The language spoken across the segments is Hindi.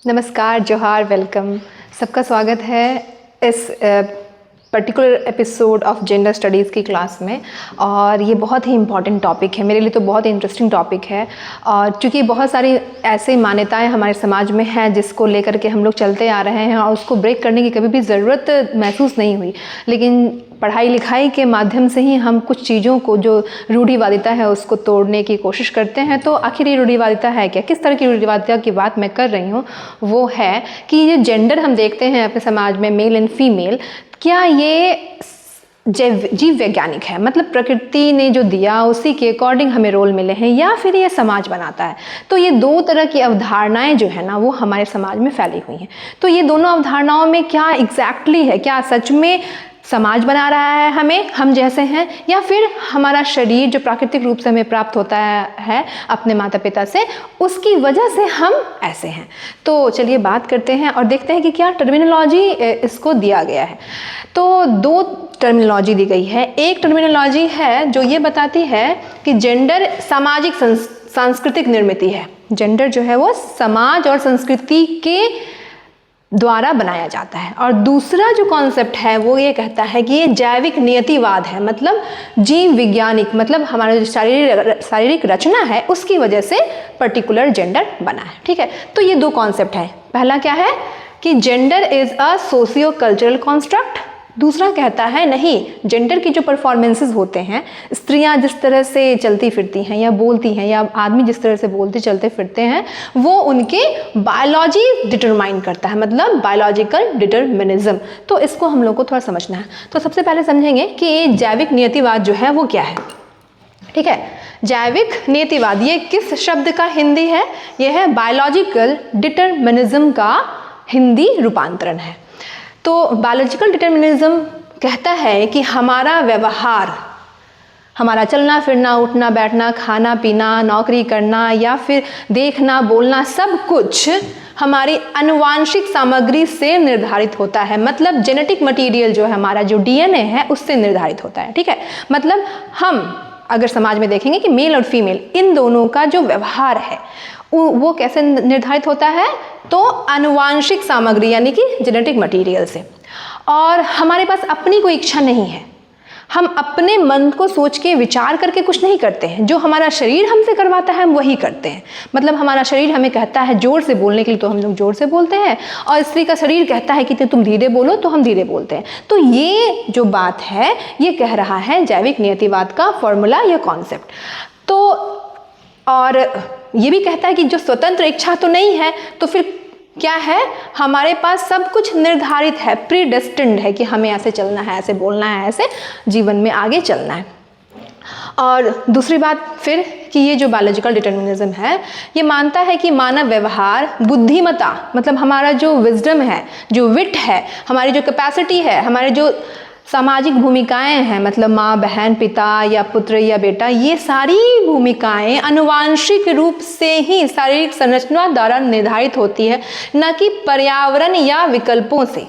नमस्कार, जोहार, वेलकम। सबका स्वागत है इस particular episode of gender studies की क्लास में। और ये बहुत ही इम्पॉर्टेंट टॉपिक है, मेरे लिए तो बहुत ही इंटरेस्टिंग टॉपिक है। और चूँकि बहुत सारी ऐसी मान्यताएं हमारे समाज में हैं जिसको लेकर के हम लोग चलते आ रहे हैं और उसको ब्रेक करने की कभी भी ज़रूरत महसूस नहीं हुई, लेकिन पढ़ाई लिखाई के माध्यम से ही हम कुछ चीज़ों को, जो रूढ़िवादिता है, उसको तोड़ने की कोशिश करते हैं। तो आखिर ये रूढ़िवादिता है क्या? किस तरह की रूढ़िवादिता की बात मैं कर रही हूँ वो है कि ये जेंडर हम देखते हैं अपने समाज में, मेल एंड फीमेल, क्या ये जीव वैज्ञानिक है? मतलब प्रकृति ने जो दिया उसी के अकॉर्डिंग हमें रोल मिले हैं, या फिर ये समाज बनाता है? तो ये दो तरह की अवधारणाएं जो है ना, वो हमारे समाज में फैली हुई हैं। तो ये दोनों अवधारणाओं में क्या एग्जैक्टली है? क्या सच में समाज बना रहा है हमें, हम जैसे हैं, या फिर हमारा शरीर जो प्राकृतिक रूप से हमें प्राप्त होता है अपने माता पिता से, उसकी वजह से हम ऐसे हैं? तो चलिए बात करते हैं और देखते हैं कि क्या टर्मिनोलॉजी इसको दिया गया है। तो दो टर्मिनोलॉजी दी गई है। एक टर्मिनोलॉजी है जो ये बताती है कि जेंडर सामाजिक सांस्कृतिक निर्मित है। जेंडर जो है वो समाज और संस्कृति के द्वारा बनाया जाता है। और दूसरा जो कॉन्सेप्ट है वो ये कहता है कि ये जैविक नियतिवाद है, मतलब जीव विज्ञानिक, मतलब हमारा जो शारीरिक रचना है उसकी वजह से पर्टिकुलर जेंडर बना है। ठीक है, तो ये दो कॉन्सेप्ट है। पहला क्या है कि gender is a socio cultural construct. दूसरा कहता है नहीं, जेंडर की जो परफॉर्मेंसेस होते हैं, स्त्रियां जिस तरह से चलती फिरती हैं या बोलती हैं, या आदमी जिस तरह से बोलते चलते फिरते हैं, वो उनके बायोलॉजी डिटरमाइन करता है, मतलब बायोलॉजिकल डिटरमिनिज्म। तो इसको हम लोग को थोड़ा समझना है। तो सबसे पहले समझेंगे कि ये जैविक नियतिवाद जो है वो क्या है। ठीक है, जैविक नियतिवाद ये किस शब्द का हिंदी है? ये है बायोलॉजिकल डिटरमिनिज्म का हिंदी रूपांतरण है। तो बायोलॉजिकल डिटरमिनिज्म कहता है कि हमारा व्यवहार, हमारा चलना फिरना, उठना बैठना, खाना पीना, नौकरी करना या फिर देखना बोलना, सब कुछ हमारी आनुवांशिक सामग्री से निर्धारित होता है। मतलब जेनेटिक मटेरियल जो है हमारा, जो डीएनए है, उससे निर्धारित होता है। ठीक है, मतलब हम अगर समाज में देखेंगे कि मेल और फीमेल इन दोनों का जो व्यवहार है वो कैसे निर्धारित होता है? तो आनुवांशिक सामग्री यानी कि जेनेटिक मटेरियल से। और हमारे पास अपनी कोई इच्छा नहीं है, हम अपने मन को सोच के विचार करके कुछ नहीं करते हैं। जो हमारा शरीर हमसे करवाता है हम वही करते हैं। मतलब हमारा शरीर हमें कहता है जोर से बोलने के लिए, तो हम लोग जोर से बोलते हैं, और स्त्री का शरीर कहता है कि तुम धीरे बोलो, तो हम धीरे बोलते हैं। तो ये जो बात है ये कह रहा है जैविक नियतिवाद का फॉर्मूला या कॉन्सेप्ट। तो और ये भी कहता है कि जो स्वतंत्र इच्छा तो नहीं है, तो फिर क्या है? हमारे पास सब कुछ निर्धारित है, प्रीडेस्टिन्ड है कि हमें ऐसे चलना है, ऐसे बोलना है, ऐसे जीवन में आगे चलना है। और दूसरी बात फिर कि ये जो बायोलॉजिकल डिटरमिनिज्म है ये मानता है कि मानव व्यवहार, बुद्धिमत्ता, मतलब हमारा जो विजडम है, जो विट है, हमारी जो कैपेसिटी है, हमारे जो सामाजिक भूमिकाएं हैं, मतलब माँ, बहन, पिता या पुत्र या बेटा, ये सारी भूमिकाएं आनुवांशिक रूप से ही शारीरिक संरचना द्वारा निर्धारित होती है, न कि पर्यावरण या विकल्पों से।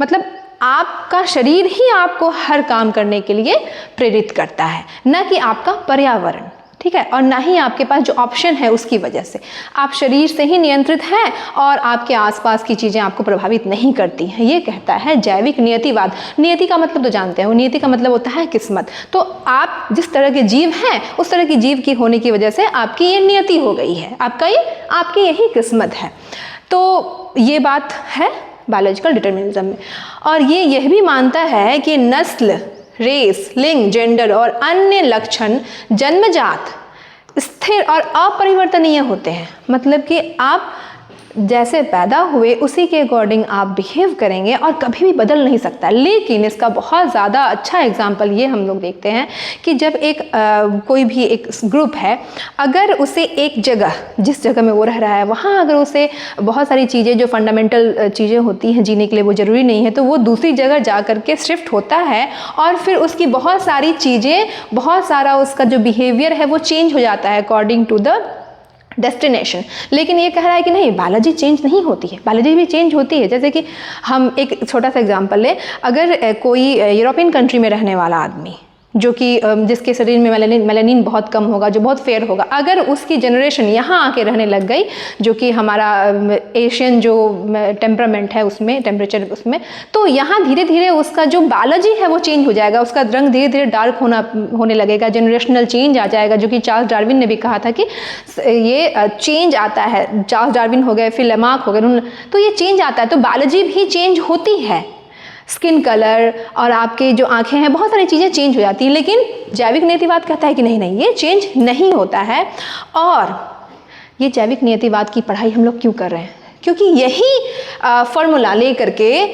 मतलब आपका शरीर ही आपको हर काम करने के लिए प्रेरित करता है, न कि आपका पर्यावरण। ठीक है, और ना ही आपके पास जो ऑप्शन है उसकी वजह से। आप शरीर से ही नियंत्रित हैं और आपके आसपास की चीज़ें आपको प्रभावित नहीं करती हैं। ये कहता है जैविक नियतिवाद। नियति का मतलब तो जानते हैं, वो नियति का मतलब होता है किस्मत। तो आप जिस तरह के जीव हैं उस तरह की जीव की होने की वजह से आपकी ये नियति हो गई है, आपकी यही किस्मत है। तो ये बात है बायोलॉजिकल डिटरमिनिज्म में। और ये यह भी मानता है कि नस्ल, रेस, लिंग, जेंडर और अन्य लक्षण जन्मजात, स्थिर और अपरिवर्तनीय होते हैं। मतलब कि आप जैसे पैदा हुए उसी के अकॉर्डिंग आप बिहेव करेंगे और कभी भी बदल नहीं सकता। लेकिन इसका बहुत ज़्यादा अच्छा एग्जाम्पल ये हम लोग देखते हैं कि जब कोई भी एक ग्रुप है, अगर उसे एक जगह, जिस जगह में वो रह रहा है, वहाँ अगर उसे बहुत सारी चीज़ें जो फंडामेंटल चीज़ें होती हैं जीने के लिए वो ज़रूरी नहीं है, तो वो दूसरी जगह जा कर के शिफ्ट होता है और फिर उसकी बहुत सारी चीज़ें, बहुत सारा उसका जो बिहेवियर है वो चेंज हो जाता है अकॉर्डिंग टू द डेस्टिनेशन। लेकिन ये कह रहा है कि नहीं, बायोलॉजी चेंज नहीं होती है, बायोलॉजी भी चेंज होती है। जैसे कि हम एक छोटा सा एग्जांपल लें, अगर कोई यूरोपियन कंट्री में रहने वाला आदमी जो कि जिसके शरीर में मेलानिन बहुत कम होगा, जो बहुत फेयर होगा, अगर उसकी जनरेशन यहाँ आके रहने लग गई, जो कि हमारा एशियन जो टेम्परामेंट है उसमें, टेम्परेचर उसमें, तो यहाँ धीरे धीरे उसका जो बायोलॉजी है वो चेंज हो जाएगा, उसका रंग धीरे धीरे डार्क होने लगेगा, जनरेशनल चेंज आ जाएगा, जो कि चार्ल्स डार्विन ने भी कहा था कि ये चेंज आता है। चार्ल्स डार्विन हो गए, फिर लेमार्क हो गए, तो ये चेंज आता है, तो बायोलॉजी भी चेंज होती है, स्किन कलर और आपके जो आंखें हैं, बहुत सारी चीज़ें चेंज हो जाती हैं। लेकिन जैविक नियतिवाद कहता है कि नहीं नहीं, ये चेंज नहीं होता है। और ये जैविक नियतिवाद की पढ़ाई हम लोग क्यों कर रहे हैं? क्योंकि यही फॉर्मूला ले करके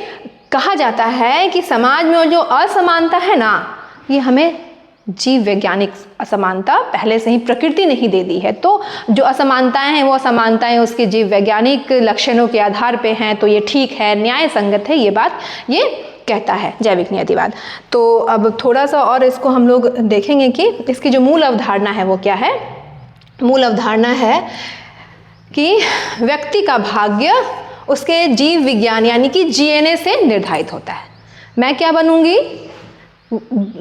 कहा जाता है कि समाज में जो असमानता है ना, ये हमें जीव वैज्ञानिक असमानता पहले से ही प्रकृति ने ही दे दी है। तो जो असमानताएं हैं वो असमानताएं उसके जीव वैज्ञानिक लक्षणों के आधार पे हैं, तो ये ठीक है, न्याय संगत है, ये बात ये कहता है जैविक नियतिवाद। तो अब थोड़ा सा और इसको हम लोग देखेंगे कि इसकी जो मूल अवधारणा है वो क्या है। मूल अवधारणा है कि व्यक्ति का भाग्य उसके जीव विज्ञान यानी कि DNA से निर्धारित होता है। मैं क्या बनूंगी,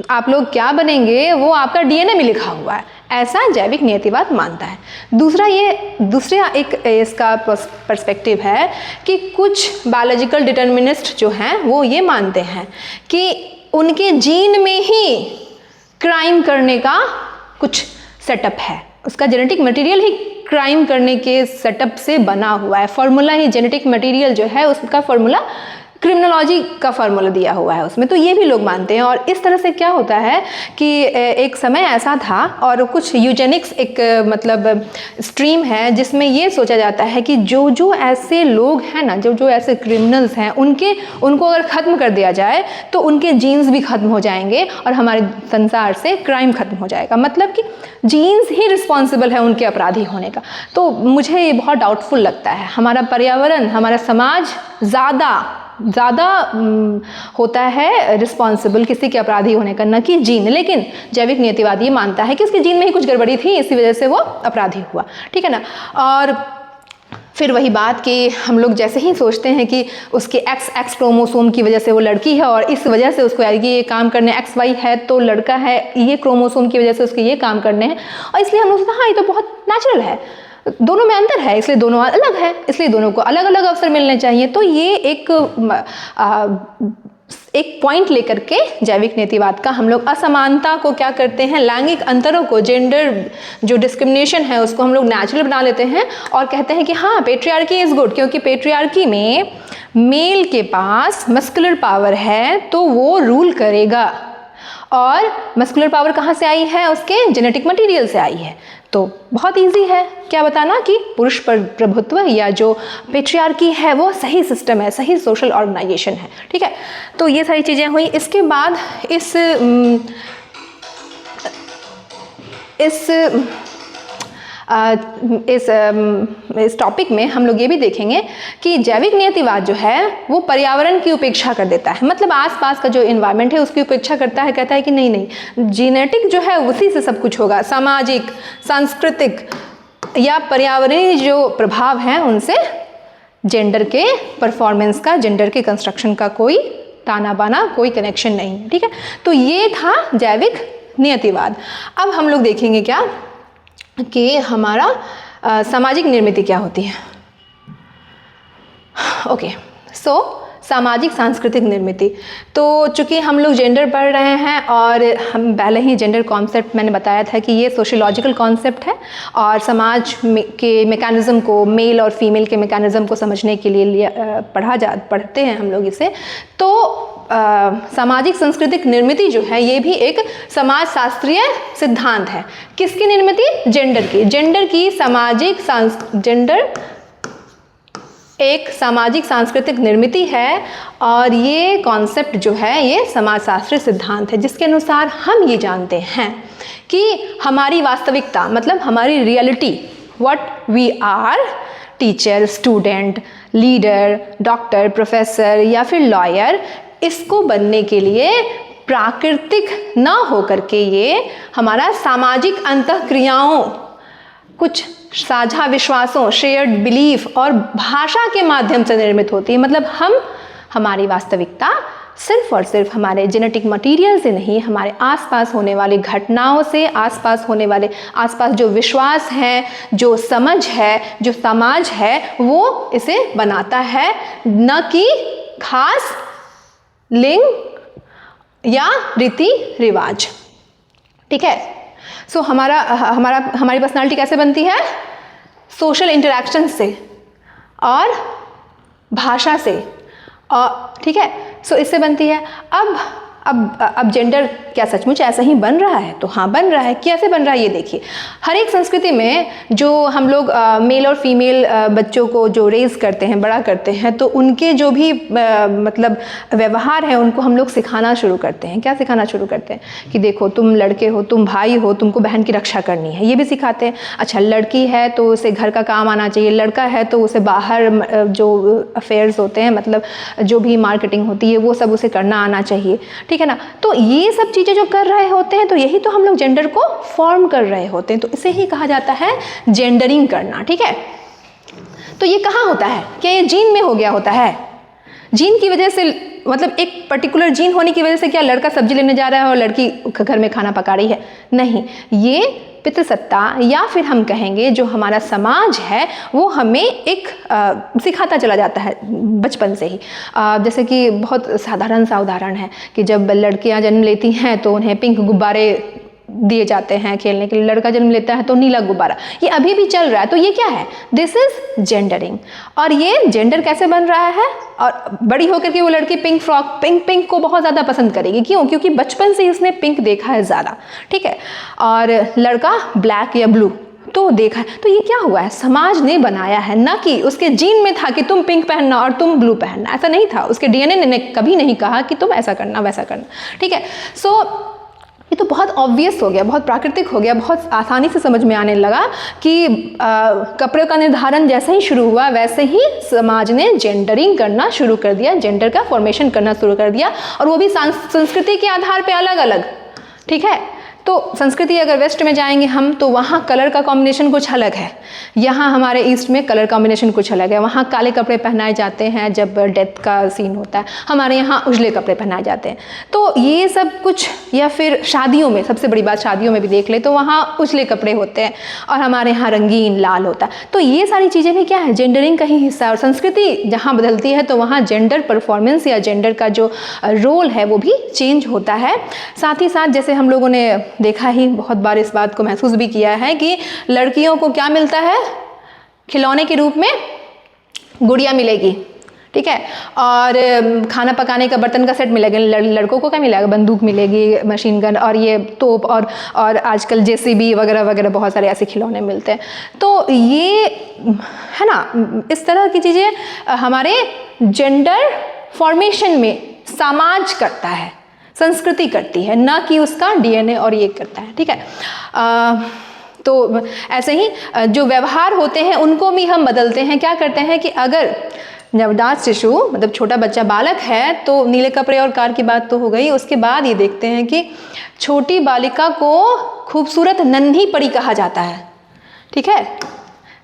आप लोग क्या बनेंगे, वो आपका DNA में लिखा हुआ है, ऐसा जैविक नियतिवाद मानता है। दूसरा एक इसका पर्सपेक्टिव है कि कुछ बायोलॉजिकल डिटर्मिनिस्ट जो हैं वो ये मानते हैं कि उनके जीन में ही क्राइम करने का कुछ सेटअप है, उसका जेनेटिक मटेरियल ही क्राइम करने के सेटअप से बना हुआ है। फॉर्मूला ही जेनेटिक मटेरियल जो है उसका फॉर्मूला क्रिमिनोलॉजी का फार्मूला दिया हुआ है उसमें, तो ये भी लोग मानते हैं। और इस तरह से क्या होता है कि एक समय ऐसा था और कुछ यूजेनिक्स एक मतलब स्ट्रीम है जिसमें ये सोचा जाता है कि जो ऐसे लोग हैं ना, जो ऐसे क्रिमिनल्स हैं, उनको अगर ख़त्म कर दिया जाए तो उनके जीन्स भी ख़त्म हो जाएंगे और हमारे संसार से क्राइम ख़त्म हो जाएगा। मतलब कि जीन्स ही रिस्पॉन्सिबल है उनके अपराधी होने का। तो मुझे ये बहुत डाउटफुल लगता है। हमारा पर्यावरण, हमारा समाज ज़्यादा होता है रिस्पॉन्सिबल किसी के अपराधी होने का, न कि जीन। लेकिन जैविक नियतिवाद ये मानता है कि उसके जीन में ही कुछ गड़बड़ी थी, इसी वजह से वो अपराधी हुआ, ठीक है ना। और फिर वही बात कि हम लोग जैसे ही सोचते हैं कि उसके एक्स क्रोमोसोम की वजह से वो लड़की है और इस वजह से उसको ये काम करने, XY है तो लड़का है, ये क्रोमोसोम की वजह से उसके ये काम करने हैं, और इसलिए हम लोग सोचते हैं हाँ ये तो बहुत नेचुरल है, दोनों में अंतर है इसलिए दोनों अलग है, इसलिए दोनों को अलग अलग अवसर मिलने चाहिए। तो ये एक पॉइंट लेकर के जैविक नियतिवाद का हम लोग असमानता को क्या करते हैं, लैंगिक अंतरों को, जेंडर जो डिस्क्रिमिनेशन है उसको हम लोग नेचुरल बना लेते हैं और कहते हैं कि हाँ पेट्रियार्की इज गुड, क्योंकि पेट्रियार्की में मेल के पास मस्कुलर पावर है तो वो रूल करेगा। और मस्कुलर पावर कहाँ से आई है, उसके जेनेटिक मटेरियल से आई है। तो बहुत इजी है क्या बताना कि पुरुष पर प्रभुत्व या जो पेट्रियार्की है वो सही सिस्टम है, सही सोशल ऑर्गेनाइजेशन है, ठीक है। तो ये सारी चीज़ें हुई। इसके बाद इस टॉपिक में हम लोग ये भी देखेंगे कि जैविक नियतिवाद जो है वो पर्यावरण की उपेक्षा कर देता है, मतलब आसपास का जो इन्वायरमेंट है उसकी उपेक्षा करता है। कहता है कि नहीं नहीं, जीनेटिक जो है उसी से सब कुछ होगा, सामाजिक, सांस्कृतिक या पर्यावरणीय जो प्रभाव हैं उनसे जेंडर के परफॉर्मेंस का, जेंडर के कंस्ट्रक्शन का कोई ताना बाना, कोई कनेक्शन नहीं है, ठीक है। तो ये था जैविक नियतिवाद। अब हम लोग देखेंगे क्या कि हमारा सामाजिक निर्मिति क्या होती है। ओके, सो सामाजिक सांस्कृतिक निर्मिति। तो चूँकि हम लोग जेंडर पढ़ रहे हैं और हम पहले ही जेंडर कॉन्सेप्ट मैंने बताया था कि ये सोशियोलॉजिकल कॉन्सेप्ट है और समाज के मैकेनिज़्म को, मेल और फीमेल के मैकेनिज़्म को समझने के लिए पढ़ते हैं हम लोग इसे। तो सामाजिक सांस्कृतिक निर्मिति जो है ये भी एक समाज शास्त्रीय सिद्धांत है। किसकी निर्मिति? जेंडर की जेंडर एक सामाजिक सांस्कृतिक निर्मिति है और ये कॉन्सेप्ट जो है ये समाजशास्त्रीय सिद्धांत है, जिसके अनुसार हम ये जानते हैं कि हमारी वास्तविकता, मतलब हमारी reality, what we are, teacher, student, leader, doctor, professor या फिर लॉयर, इसको बनने के लिए प्राकृतिक ना होकर के ये हमारा सामाजिक अंतःक्रियाओं, कुछ साझा विश्वासों, शेयर्ड बिलीफ और भाषा के माध्यम से निर्मित होती है। मतलब हमारी वास्तविकता सिर्फ और सिर्फ हमारे जेनेटिक मटेरियल से नहीं, हमारे आसपास होने वाली घटनाओं से, आसपास होने वाले आसपास जो विश्वास है, जो समझ है, जो समाज है, वो इसे बनाता है, न कि खास लिंग या रीति रिवाज। ठीक है। सो हमारी पर्सनालिटी कैसे बनती है? सोशल इंटरेक्शन से और भाषा से, और ठीक है, सो इससे बनती है। अब जेंडर क्या सचमुच ऐसा ही बन रहा है? तो हाँ, बन रहा है। कैसे बन रहा है ये देखिए। हर एक संस्कृति में जो हम लोग मेल और फीमेल बच्चों को जो रेज करते हैं, बड़ा करते हैं, तो उनके जो भी मतलब व्यवहार है उनको हम लोग सिखाना शुरू करते हैं। क्या सिखाना शुरू करते हैं कि देखो तुम लड़के हो, तुम भाई हो, तुमको बहन की रक्षा करनी है, ये भी सिखाते हैं। अच्छा, लड़की है तो उसे घर का काम आना चाहिए, लड़का है तो उसे बाहर जो अफेयर्स होते हैं, मतलब जो भी मार्केटिंग होती है वो सब उसे करना आना चाहिए। ठीक है ना। तो ये सब चीज़ें जो कर रहे होते हैं, तो यही तो हम लोग जेंडर को फॉर्म कर रहे होते हैं। तो इसे ही कहा जाता है जेंडरिंग करना। ठीक है। तो ये कहाँ होता है? क्या ये जीन में हो गया होता है? जीन की वजह से, मतलब एक पर्टिकुलर जीन होने की वजह से क्या लड़का सब्जी लेने जा रहा है और लड़की घर में खाना पका रही है? नहीं, ये पितृसत्ता या फिर हम कहेंगे जो हमारा समाज है वो हमें एक सिखाता चला जाता है बचपन से ही। जैसे कि बहुत साधारण सा उदाहरण है कि जब लड़कियां जन्म लेती हैं तो उन्हें पिंक गुब्बारे दिए जाते हैं खेलने के लिए, लड़का जन्म लेता है तो नीला गुब्बारा। ये अभी भी चल रहा है। तो ये क्या है? This is gendering. और ये जेंडर कैसे बन रहा है? और बड़ी होकर के वो लड़की पिंक फ्रॉक, पिंक को बहुत ज़्यादा पसंद करेगी। क्यों? क्योंकि बचपन से उसने पिंक देखा है ज़्यादा। ठीक है। और लड़का ब्लैक या ब्लू तो देखा है। तो ये क्या हुआ है? समाज ने बनाया है, ना कि उसके जीन में था कि तुम पिंक पहनना और तुम ब्लू पहनना। ऐसा नहीं था। उसके डीएनए ने कभी नहीं कहा कि तुम ऐसा करना वैसा करना। ठीक है। सो ये तो बहुत ऑब्वियस हो गया, बहुत प्राकृतिक हो गया, बहुत आसानी से समझ में आने लगा कि कपड़े का निर्धारण जैसे ही शुरू हुआ वैसे ही समाज ने जेंडरिंग करना शुरू कर दिया, जेंडर का फॉर्मेशन करना शुरू कर दिया, और वो भी संस्कृति के आधार पे अलग अलग। ठीक है। तो संस्कृति अगर वेस्ट में जाएंगे हम तो वहाँ कलर का कॉम्बिनेशन कुछ अलग है, यहाँ हमारे ईस्ट में कलर कॉम्बिनेशन कुछ अलग है। वहाँ काले कपड़े पहनाए जाते हैं जब डेथ का सीन होता है, हमारे यहाँ उजले कपड़े पहनाए जाते हैं। तो ये सब कुछ, या फिर शादियों में, सबसे बड़ी बात शादियों में भी देख ले तो वहाँ उजले कपड़े होते हैं और हमारे यहाँ रंगीन लाल होता है। तो ये सारी चीज़ें भी क्या है? जेंडरिंग का ही हिस्सा है। और संस्कृति जहाँ बदलती है तो वहाँ जेंडर परफॉर्मेंस या जेंडर का जो रोल है वो भी चेंज होता है। साथ ही साथ जैसे हम लोगों ने देखा ही, बहुत बार इस बात को महसूस भी किया है कि लड़कियों को क्या मिलता है? खिलौने के रूप में गुड़िया मिलेगी। ठीक है। और खाना पकाने का बर्तन का सेट मिलेगा। लड़कों को क्या मिलेगा? बंदूक मिलेगी, मशीन गन और ये तोप और आजकल जेसीबी वगैरह वगैरह बहुत सारे ऐसे खिलौने मिलते हैं। तो ये है ना, इस तरह की चीज़ें हमारे जेंडर फॉर्मेशन में समाज करता है, संस्कृति करती है, ना कि उसका डीएनए और ये करता है। ठीक है। तो ऐसे ही जो व्यवहार होते हैं उनको भी हम बदलते हैं। क्या करते हैं कि अगर नवजात शिशु, मतलब छोटा बच्चा, बालक है, तो नीले कपड़े और कार की बात तो हो गई। उसके बाद ये देखते हैं कि छोटी बालिका को खूबसूरत नन्ही परी कहा जाता है। ठीक है।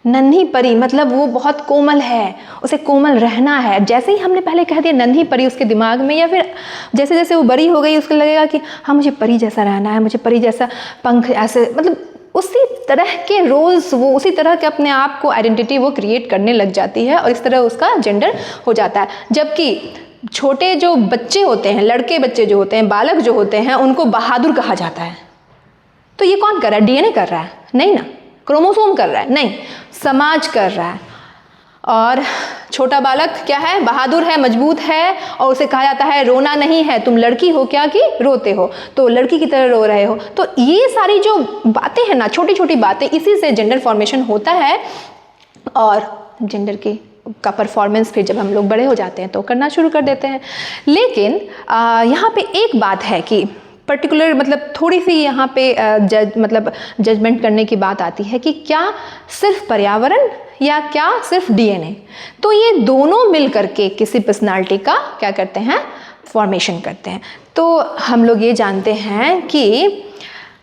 नन्ही परी मतलब वो बहुत कोमल है, उसे कोमल रहना है। जैसे ही हमने पहले कह दिया नन्ही परी उसके दिमाग में, या फिर जैसे जैसे वो बड़ी हो गई उसको लगेगा कि हाँ मुझे परी जैसा रहना है, मुझे परी जैसा पंख, ऐसे मतलब उसी तरह के रोल्स, वो उसी तरह के अपने आप को आइडेंटिटी वो क्रिएट करने लग जाती है और इस तरह उसका जेंडर हो जाता है। जबकि छोटे जो बच्चे होते हैं, लड़के बच्चे जो होते हैं, बालक जो होते हैं, उनको बहादुर कहा जाता है। तो ये कौन कर रहा है? डीएनए कर रहा है? नहीं ना। क्रोमोसोम कर रहा है? नहीं, समाज कर रहा है। और छोटा बालक क्या है? बहादुर है, मजबूत है, और उसे कहा जाता है रोना नहीं है, तुम लड़की हो क्या कि रोते हो, तो लड़की की तरह रो रहे हो। तो ये सारी जो बातें हैं ना, छोटी छोटी बातें, इसी से जेंडर फॉर्मेशन होता है। और जेंडर का परफॉर्मेंस फिर जब हम लोग बड़े हो जाते हैं तो करना शुरू कर देते हैं। लेकिन यहाँ पे एक बात है कि पर्टिकुलर, मतलब थोड़ी सी यहाँ पे जजमेंट करने की बात आती है कि क्या सिर्फ पर्यावरण या क्या सिर्फ डीएनए। तो ये दोनों मिल करके किसी पर्सनालिटी का क्या करते हैं? फॉर्मेशन करते हैं। तो हम लोग ये जानते हैं कि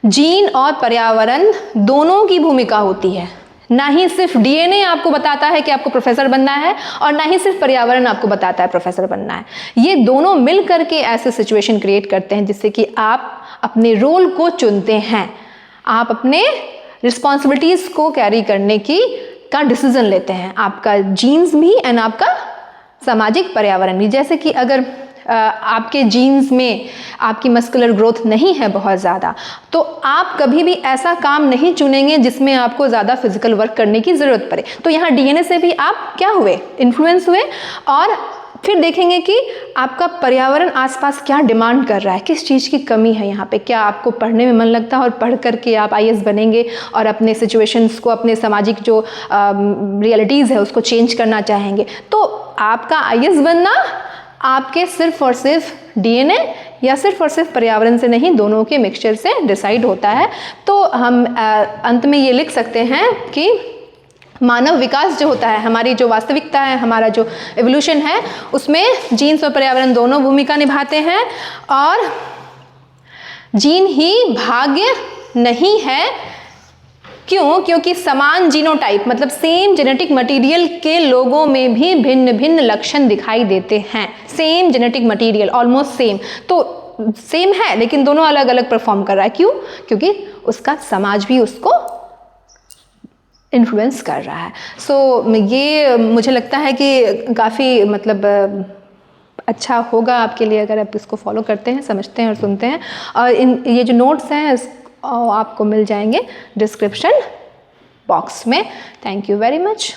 जीन और पर्यावरण दोनों की भूमिका होती है। ना ही सिर्फ डीएनए आपको बताता है कि आपको प्रोफेसर बनना है, और ना ही सिर्फ पर्यावरण आपको बताता है प्रोफेसर बनना है। ये दोनों मिल करके ऐसे सिचुएशन क्रिएट करते हैं जिससे कि आप अपने रोल को चुनते हैं, आप अपने रिस्पॉन्सिबिलिटीज को कैरी करने का डिसीजन लेते हैं, आपका जीन्स भी एंड आपका सामाजिक पर्यावरण भी। जैसे कि अगर आपके जीन्स में आपकी मस्कुलर ग्रोथ नहीं है बहुत ज़्यादा, तो आप कभी भी ऐसा काम नहीं चुनेंगे जिसमें आपको ज़्यादा फिजिकल वर्क करने की ज़रूरत पड़े। तो यहाँ डीएनए से भी आप क्या हुए, इन्फ्लुएंस हुए, और फिर देखेंगे कि आपका पर्यावरण आसपास क्या डिमांड कर रहा है, किस चीज़ की कमी है यहाँ पे। क्या आपको पढ़ने में मन लगता है और पढ़ करके आप आईएएस बनेंगे और अपने सिचुएशंस को, अपने सामाजिक जो रियलिटीज़ है उसको चेंज करना चाहेंगे, तो आपका आईएएस बनना आपके सिर्फ और सिर्फ डीएनए या सिर्फ और सिर्फ पर्यावरण से नहीं, दोनों के मिक्सचर से डिसाइड होता है। तो हम अंत में ये लिख सकते हैं कि मानव विकास जो होता है, हमारी जो वास्तविकता है, हमारा जो एवोल्यूशन है, उसमें जीन्स और पर्यावरण दोनों भूमिका निभाते हैं, और जीन ही भाग्य नहीं है। क्यों? क्योंकि समान जीनोटाइप मतलब सेम जेनेटिक मटेरियल के लोगों में भी भिन्न भिन्न लक्षण दिखाई देते हैं। Same genetic material, almost same, तो सेम है लेकिन दोनों अलग अलग परफॉर्म कर रहा है। क्यों? क्योंकि उसका समाज भी उसको इन्फ्लुएंस कर रहा है। सो ये मुझे लगता है कि काफ़ी मतलब अच्छा होगा आपके लिए अगर आप इसको फॉलो करते हैं, समझते हैं और सुनते हैं। और ये जो नोट्स हैं आपको मिल जाएंगे डिस्क्रिप्शन बॉक्स में। Thank you very much.